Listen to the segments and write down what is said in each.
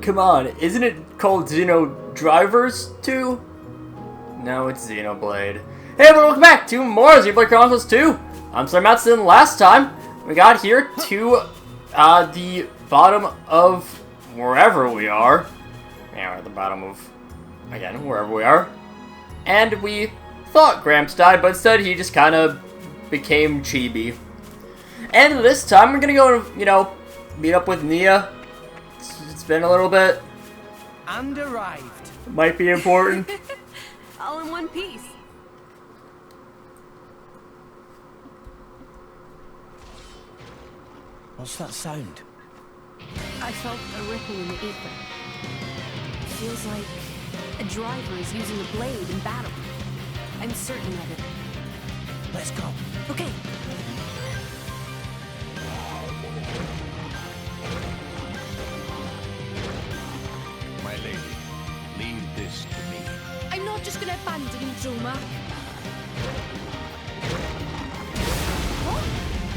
Come on, isn't it called Xeno Drivers 2? No, it's Xenoblade. Hey everyone, welcome back to more Xenoblade Chronicles 2! I'm SlayerMathis, and last time we got here to the bottom of wherever we are. Yeah, we're at the bottom of, again, wherever we are. And we thought Gramps died, but instead he just kind of became chibi. And this time we're gonna go, you know, meet up with Nia. It's been a little bit. And arrived. Might be important. All in one piece. What's that sound? I felt a ripple in the ether. Feels like a driver is using a blade in battle. I'm certain of it. Let's go. Okay. My lady, leave this to me. I'm not just gonna abandon him, Droma.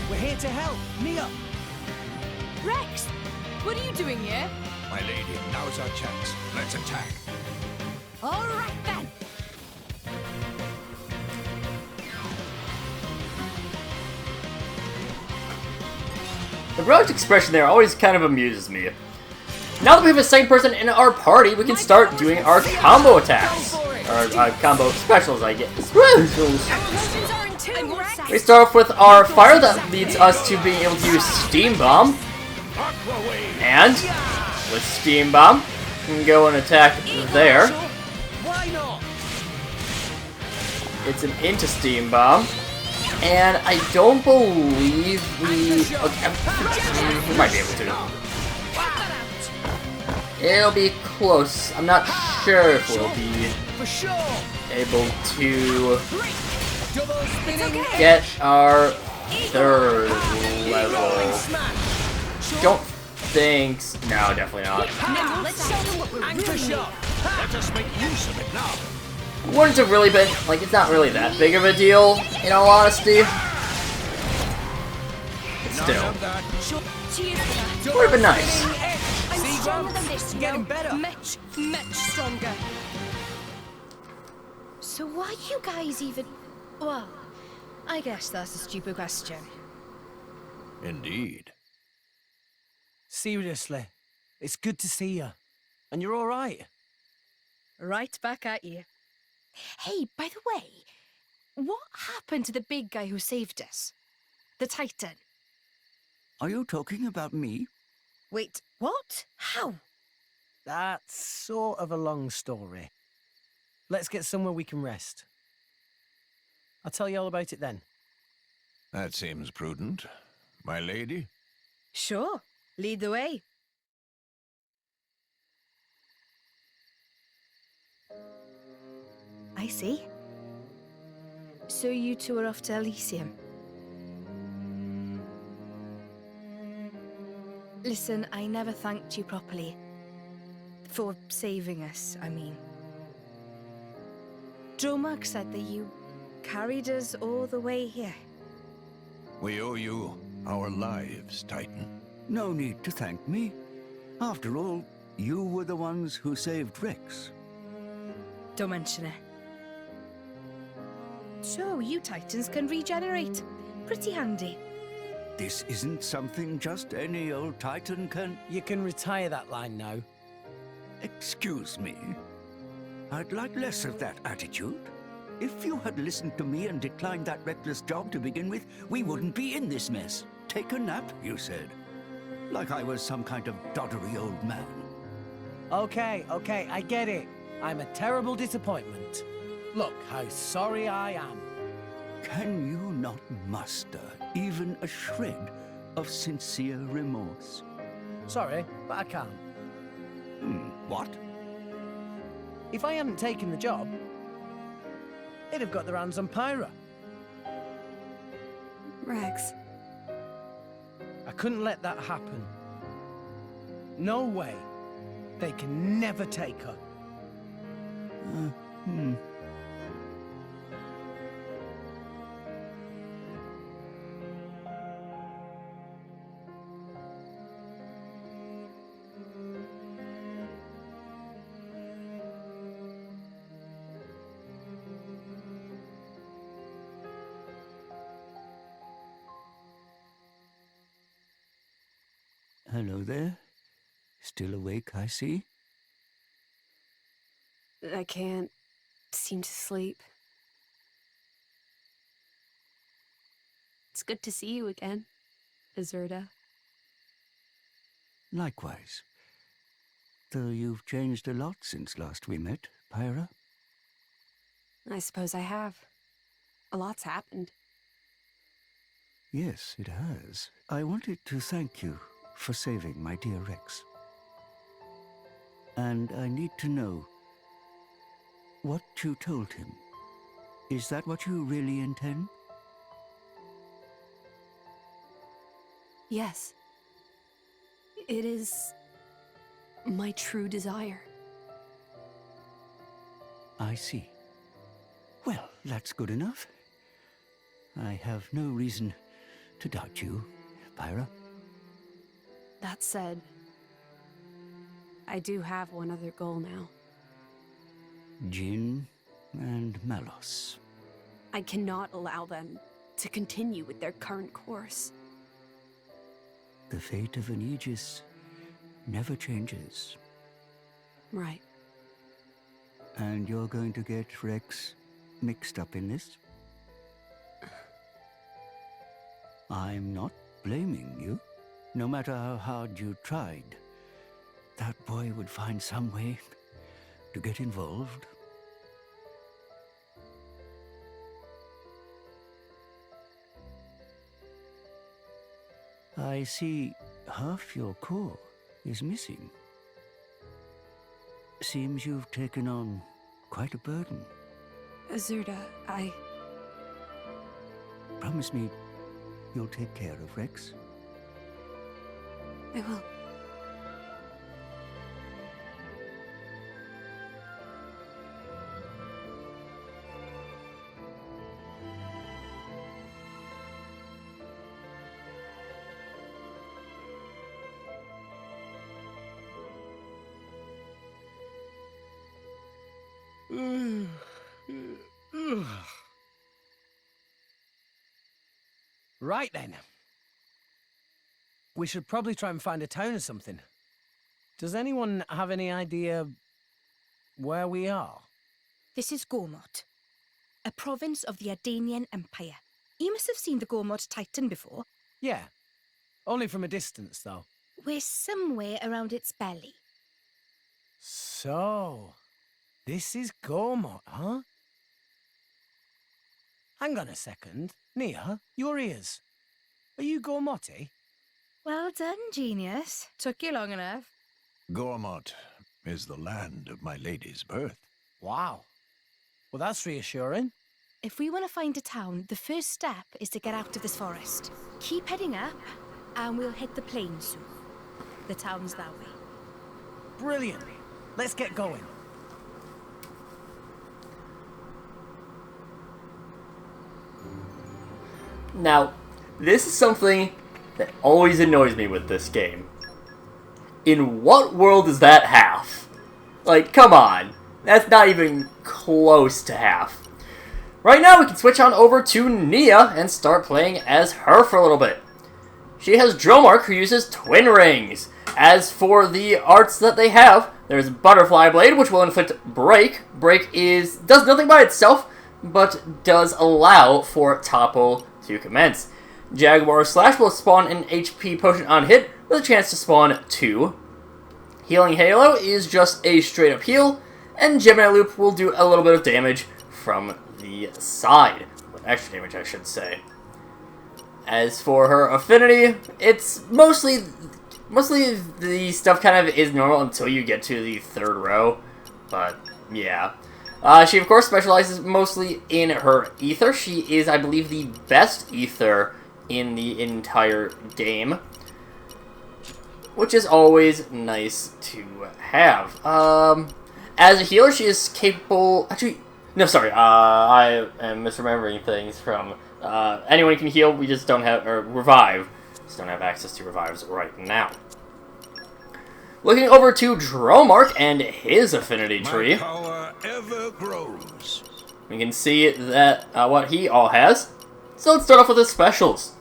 We're here to help. Nia. Rex, what are you doing here? My lady, now's our chance. Let's attack. All right then. The Roach expression there always kind of amuses me. Now that we have a second person in our party, we can start doing our combo attacks. Or combo specials, I guess. Specials. Potions are in two, Rex. We start off with our fire that leads us to being able to use Steam Bomb. And with Steam Bomb, we can go and attack there. Why not? It's an into Steam Bomb. And I don't believe we... Okay, we might be able to. It'll be close. I'm not sure if we'll be For sure. able to Double spinning. get our third level. Smash. Don't think... No, definitely not. Now let's show them what we're Anchor really shot. Let us make use of it now. Wouldn't have really been... Like, it's not really that big of a deal, in all honesty. But still. None of that. Cheers for that. Would have been nice. I'm See, stronger Gramps? than this, you Getting know? better. Much stronger. So why you guys even... Well, I guess that's a stupid question. Indeed. Seriously, it's good to see you. And you're all right. Right back at you. Hey, by the way, what happened to the big guy who saved us? The Titan. Are you talking about me? Wait, what? How? That's sort of a long story. Let's get somewhere we can rest. I'll tell you all about it then. That seems prudent. My lady? Sure. Lead the way. I see. So you two are off to Elysium. Listen, I never thanked you properly. For saving us, I mean. Dromag said that you carried us all the way here. We owe you our lives, Titan. No need to thank me. After all, you were the ones who saved Rex. Don't mention it. So, you Titans can regenerate. Pretty handy. This isn't something just any old Titan can... You can retire that line now. Excuse me. I'd like less of that attitude. If you had listened to me and declined that reckless job to begin with, we wouldn't be in this mess. Take a nap, you said. Like I was some kind of doddery old man. Okay, I get it. I'm a terrible disappointment. Look how sorry I am. Can you not muster even a shred of sincere remorse? Sorry, but I can't. What? If I hadn't taken the job, they'd have got their hands on Pyra. Rex. I couldn't let that happen. No way. They can never take her. hello there. Still awake, I see. I can't seem to sleep. It's good to see you again, Azurda. Likewise. Though you've changed a lot since last we met, Pyra. I suppose I have. A lot's happened. Yes, it has. I wanted to thank you for saving my dear Rex. And I need to know what you told him. Is that what you really intend? Yes. It is my true desire. I see. Well, that's good enough. I have no reason to doubt you, Pyra. That said, I do have one other goal now. Jin and Malos. I cannot allow them to continue with their current course. The fate of an Aegis never changes. Right. And you're going to get Rex mixed up in this? I'm not blaming you. No matter how hard you tried, that boy would find some way to get involved. I see half your core is missing. Seems you've taken on quite a burden. Azurda, I... Promise me you'll take care of Rex. I will. Right then. We should probably try and find a town or something. Does anyone have any idea where we are? This is Gormott, a province of the Ardanian Empire. You must have seen the Gormott Titan before. Yeah. Only from a distance, though. We're somewhere around its belly. So, this is Gormott, huh? Hang on a second. Nia, your ears. Are you Gormotti? Well done, genius. Took you long enough. Gormott is the land of my lady's birth. Wow. Well, that's reassuring. If we want to find a town, the first step is to get out of this forest. Keep heading up, and we'll hit the plain soon. The town's that way. Brilliant. Let's get going. Now, this is something that always annoys me with this game. In what world is that half? Like, come on. That's not even close to half. Right now, we can switch on over to Nia and start playing as her for a little bit. She has Dromark, who uses Twin Rings. As for the arts that they have, there's Butterfly Blade, which will inflict Break. Break does nothing by itself, but does allow for Topple to commence. Jaguar Slash will spawn an HP potion on hit, with a chance to spawn 2. Healing Halo is just a straight up heal, and Gemini Loop will do a little bit of damage from the side. Extra damage, I should say. As for her affinity, it's mostly the stuff kind of is normal until you get to the third row, but yeah. She, of course, specializes mostly in her ether. She is, I believe, the best ether in the entire game, which is always nice to have. As a healer, she is capable... Actually, no, sorry, I am misremembering things from... anyone can heal, we just don't have... Or revive. Just don't have access to revives right now. Looking over to Dromark and his affinity tree. My power ever grows. We can see that what he all has. So let's start off with his specials.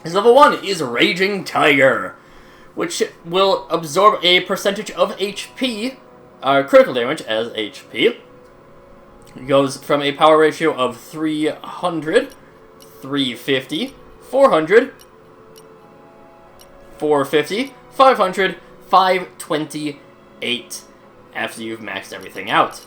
His level 1 is Raging Tiger. which will absorb a percentage of HP, critical damage as HP. It goes from a power ratio of 300, 350, 400, 450, 500, 528 after you've maxed everything out.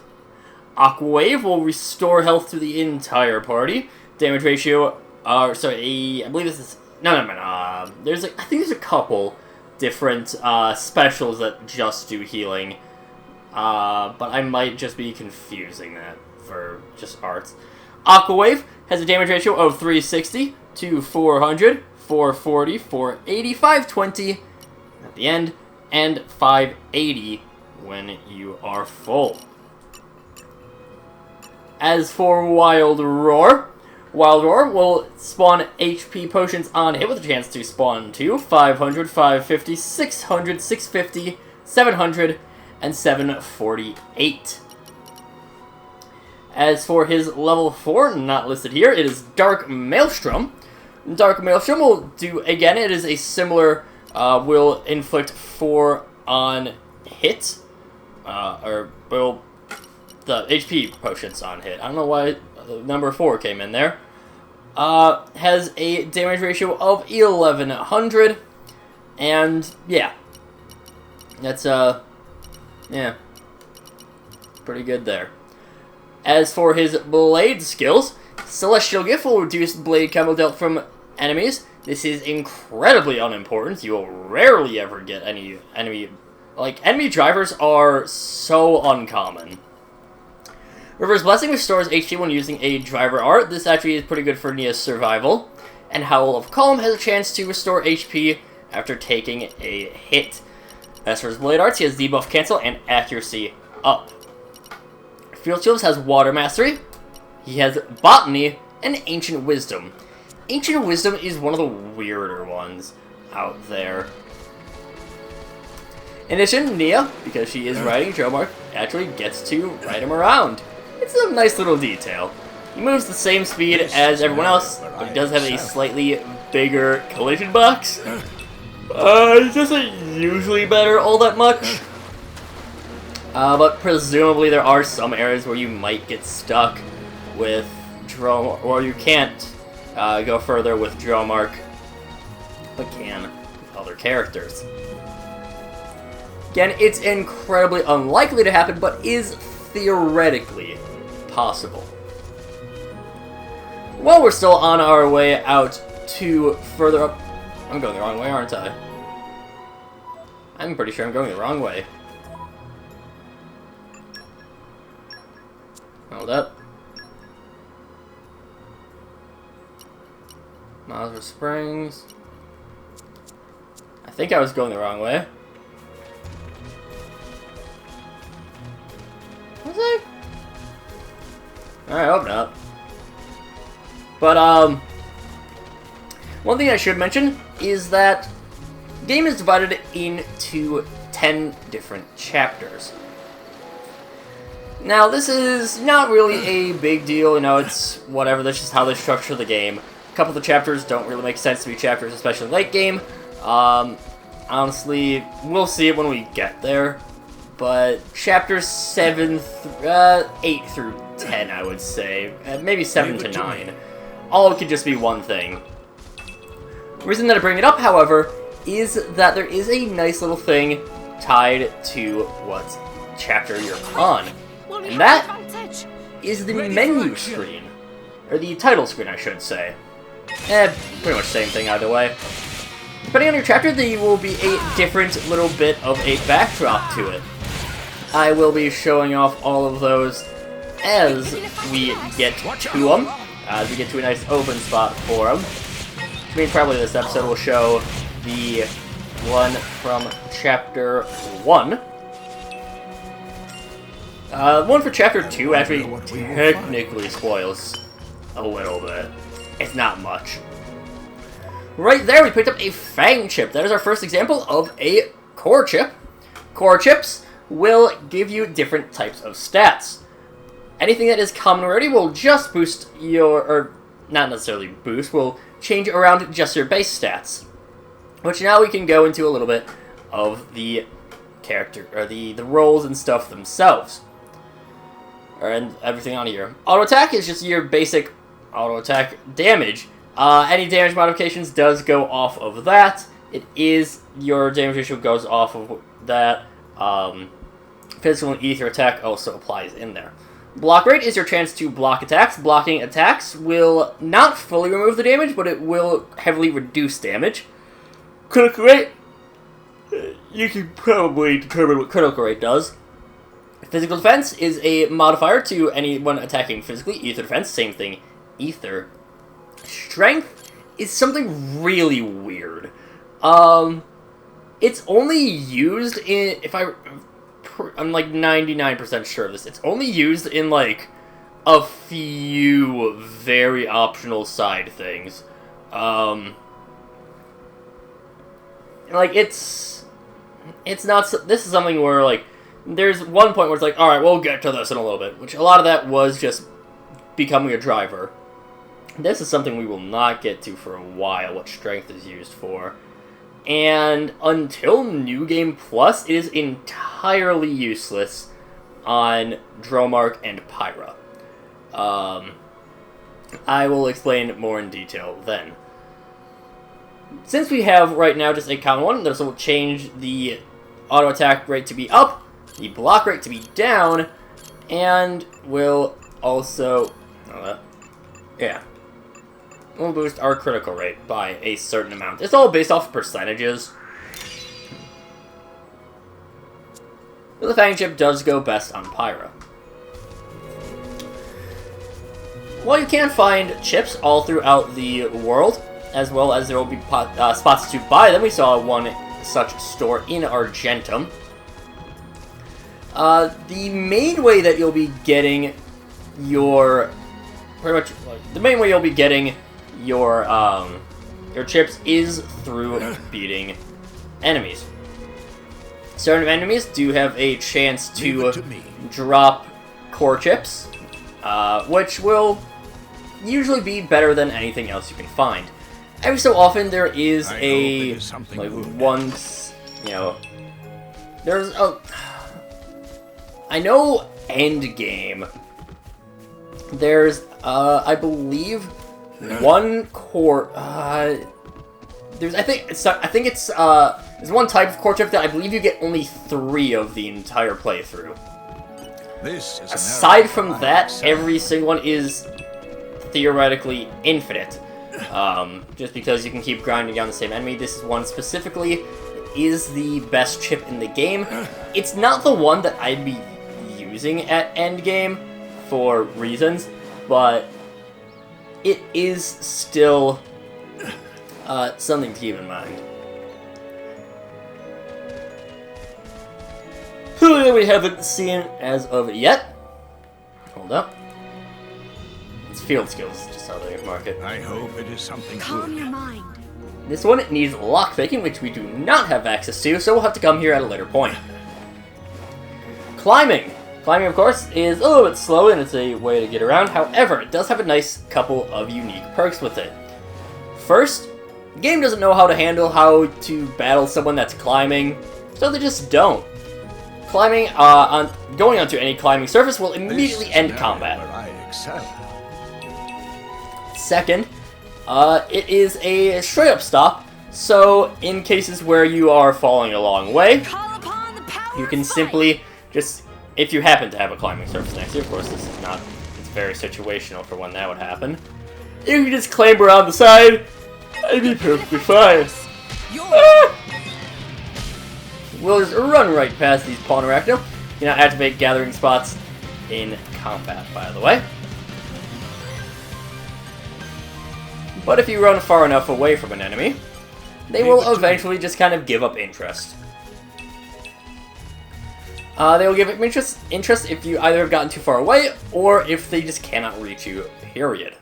Aqua Wave will restore health to the entire party. Damage ratio, I believe this is, I think there's a couple different specials that just do healing, but I might just be confusing that for just arts. Aqua Wave has a damage ratio of 360 to 400, 440, 480, 520 at the end, and 580 when you are full. As for Wild Roar will spawn HP potions on hit with a chance to spawn to 500, 550, 600, 650, 700, and 748. As for his level 4, not listed here, it is Dark Maelstrom. Dark Maelstrom will do, again, it is a similar, will inflict 4 on hit, the HP potions on hit. I don't know why number 4 came in there. Has a damage ratio of 1100, and yeah, that's pretty good there. As for his blade skills, Celestial Gift will reduce blade combo dealt from enemies. This is incredibly unimportant. You will rarely ever get any enemy drivers are so uncommon. River's Blessing restores HP when using a driver art. This actually is pretty good for Nia's survival. And Howl of Calm has a chance to restore HP after taking a hit. As for his blade arts, he has debuff cancel and accuracy up. Field Shields has Water Mastery. He has Botany and Ancient Wisdom. Ancient Wisdom is one of the weirder ones out there. In addition, Nia, because she is riding Dromark, actually gets to ride him around. It's a nice little detail. He moves the same speed as everyone else, but he does have a slightly bigger collision box. It doesn't usually matter all that much. But presumably there are some areas where you might get stuck with Dromark, or you can't go further with Dromark, but can with other characters. Again, it's incredibly unlikely to happen, but is theoretically possible. While we're still on our way out to further up... I'm going the wrong way, aren't I? I'm pretty sure I'm going the wrong way. Hold up. Miles Springs. I think I was going the wrong way. Was I? I hope not. But, one thing I should mention is that the game is divided into 10 different chapters. Now, this is not really a big deal, you know, it's whatever, that's just how they structure the game. A couple of the chapters don't really make sense to be chapters, especially late game. Honestly, we'll see it when we get there. But chapters 8 through 10, I would say. Maybe 7 to 9. All could just be one thing. The reason that I bring it up, however, is that there is a nice little thing tied to what chapter you're on. And that is the menu screen. Or the title screen, I should say. Pretty much same thing either way. Depending on your chapter, there will be a different little bit of a backdrop to it. I will be showing off all of those as we get to them. As we get to a nice open spot for them. I mean, probably this episode will show the one from Chapter 1. One for Chapter 2 actually technically spoils a little bit. It's not much. Right there, we picked up a Fang chip. That is our first example of a core chip. Core chips will give you different types of stats. Anything that is common already will just boost your, or not necessarily boost, will change around just your base stats. Which now we can go into a little bit of the character, or the roles and stuff themselves. And everything on here. Auto attack is just your basic auto attack damage. Any damage modifications does go off of that. It is, your damage ratio goes off of that. Physical and ether attack also applies in there. Block rate is your chance to block attacks. Blocking attacks will not fully remove the damage, but it will heavily reduce damage. Critical rate, you can probably determine what critical rate does. Physical defense is a modifier to anyone attacking physically. Ether defense, same thing. Ether. Strength is something really weird. It's only used in, I'm like 99% sure of this, it's only used in like a few very optional side things. Like it's not, this is something where like, there's one point where it's like, alright, we'll get to this in a little bit, which a lot of that was just becoming a driver. This is something we will not get to for a while, what strength is used for. And until New Game Plus, it is entirely useless on Dromark and Pyra. I will explain more in detail then. Since we have right now just a common one, this will change the auto attack rate to be up, the block rate to be down, and will also, we'll boost our critical rate by a certain amount. It's all based off of percentages. The Fang Chip does go best on Pyra. While you can find chips all throughout the world, as well as there will be spots to buy them, we saw one such store in Argentum. The main way that you'll be getting your... the main way you'll be getting your chips is through beating enemies. Certain enemies do have a chance to drop core chips, which will usually be better than anything else you can find. Every so often there is there's a... I know Endgame. There's, I believe, one core, there's one type of core chip that I believe you get only 3 of the entire playthrough. Aside from that, every single one is theoretically infinite. Just because you can keep grinding down the same enemy. This is one specifically is the best chip in the game. It's not the one that I'd be using at endgame for reasons, but it is still something to keep in mind. Who we haven't seen as of yet. Hold up. It's field skills, just how they mark it. I hope it is something Calm good. your mind. This one needs lockpicking, which we do not have access to, so we'll have to come here at a later point. Climbing. Climbing, of course, is a little bit slow, and it's a way to get around. However, it does have a nice couple of unique perks with it. First, the game doesn't know how to handle how to battle someone that's climbing, so they just don't. Climbing, going onto any climbing surface will immediately end combat. Second, it is a straight-up stop, so in cases where you are falling a long way, you can simply just, if you happen to have a climbing surface next to you, of course this is not, it's very situational for when that would happen, you can just clamber on the side, and be perfectly fine. We'll just run right past these pawn arachno. You now activate gathering spots in combat, by the way. But if you run far enough away from an enemy, they will eventually just kind of give up interest. They will give up interest if you either have gotten too far away, or if they just cannot reach you, period.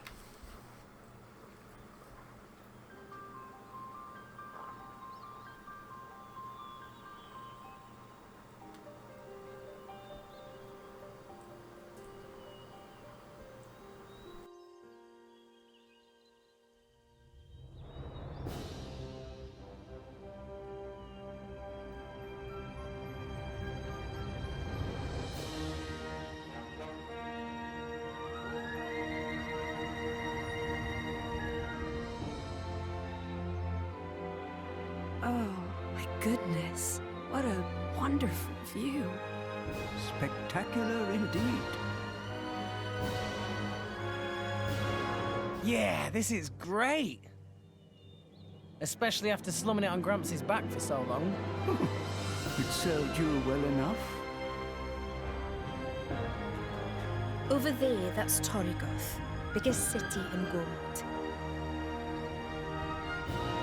goodness, what a wonderful view. Spectacular indeed. Yeah, this is great. Especially after slumming it on Gramps' back for so long. It served you well enough. Over there, that's Torrigoth, biggest city in Gold.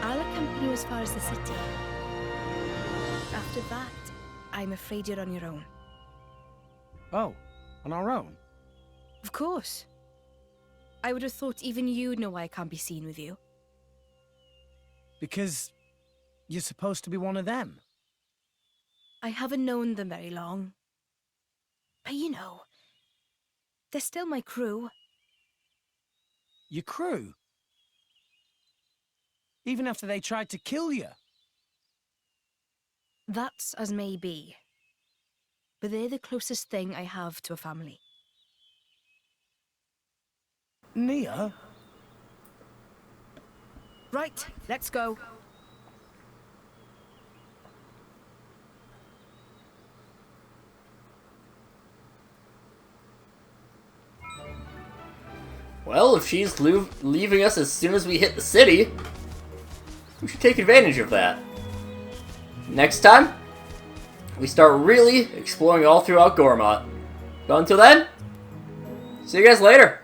I'll accompany you as far as the city. After that, I'm afraid you're on your own. Oh, on our own? Of course. I would have thought even you'd know why I can't be seen with you. Because you're supposed to be one of them. I haven't known them very long. But you know, they're still my crew. Your crew? Even after they tried to kill you? That's as may be. But they're the closest thing I have to a family. Nia? Right, let's go. Well, if she's leaving us as soon as we hit the city, we should take advantage of that. Next time, we start really exploring all throughout Gormott. But until then, see you guys later.